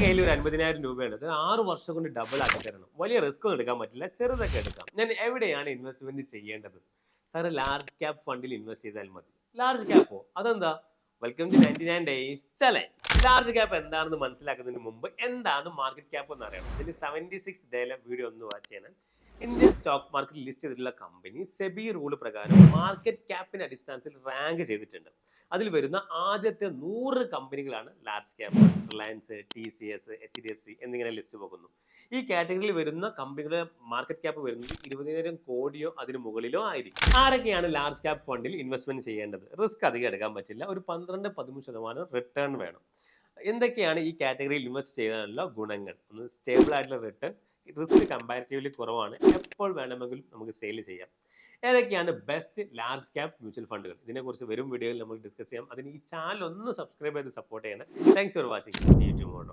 കയ്യിൽ ഒരു 50,000 രൂപയാണ്. അത് 6 വർഷം കൊണ്ട് ഡബിൾ ആക്കി തരണം. വലിയ റിസ്ക് ഒന്നും എടുക്കാൻ പറ്റില്ല, ചെറുതൊക്കെ എടുക്കാം. ഞാൻ എവിടെയാണ് ഇൻവെസ്റ്റ്മെന്റ് ചെയ്യേണ്ടത്? സാർ, ലാർജ് ക്യാപ് ഫണ്ടിൽ ഇൻവെസ്റ്റ് ചെയ്താൽ മതി. ലാർജ് ക്യാപ്പോ? അതെന്താ? Welcome to 99 days challenge. Large cap എന്താണെന്ന് മനസ്സിലാക്കുന്നതിന് മുമ്പ് എന്താണ് മാർക്കറ്റ് ക്യാപ്പ് എന്ന് അറിയണം. ഇതിന് 76 ഡേയിലെ വീഡിയോ ഒന്ന് വാച്ച് ചെയ്യണം. ഇന്ത്യൻ സ്റ്റോക്ക് മാർക്കറ്റിൽ ലിസ്റ്റ് ചെയ്തിട്ടുള്ള കമ്പനി സെബി റൂൾ പ്രകാരം മാർക്കറ്റ് ക്യാപ്പിന്റെ അടിസ്ഥാനത്തിൽ റാങ്ക് ചെയ്തിട്ടുണ്ട്. അതിൽ വരുന്ന ആദ്യത്തെ 100 കമ്പനികളാണ് large cap. Reliance, TCS, HDFC എന്നിങ്ങനെ ലിസ്റ്റ് പോകുന്നു. ഈ കാറ്റഗറിയിൽ വരുന്ന കമ്പനികളുടെ മാർക്കറ്റ് ക്യാപ്പ് വരുന്നത് 20,000 കോടിയോ അതിന് മുകളിലോ ആയിരിക്കും. ആരൊക്കെയാണ് ലാർജ് ക്യാപ്പ് ഫണ്ടിൽ ഇൻവെസ്റ്റ്മെന്റ് ചെയ്യേണ്ടത്? റിസ്ക് അധികം എടുക്കാൻ പറ്റില്ല, ഒരു 12-13% റിട്ടേൺ വേണം. എന്തൊക്കെയാണ് ഈ കാറ്റഗറിയിൽ ഇൻവെസ്റ്റ് ചെയ്യാനുള്ള ഗുണങ്ങൾ? ഒന്ന്, സ്റ്റേബിൾ ആയിട്ടുള്ള റിട്ടേൺ, റിസ്ക് കമ്പാരിറ്റീവ്ലി കുറവാണ്, എപ്പോൾ വേണമെങ്കിലും നമുക്ക് സെയിൽ ചെയ്യാം. ഏതൊക്കെയാണ് ബെസ്റ്റ് ലാർജ് ക്യാപ് മ്യൂച്വൽ ഫണ്ടുകൾ? ഇതിനെക്കുറിച്ച് വരും വീഡിയോയിൽ നമുക്ക് ഡിസ്കസ് ചെയ്യാം. അതിന് ഈ ചാനൽ ഒന്ന് സബ്സ്ക്രൈബ് ചെയ്ത് സപ്പോർട്ട് ചെയ്യണം. Thanks for watching. See you tomorrow.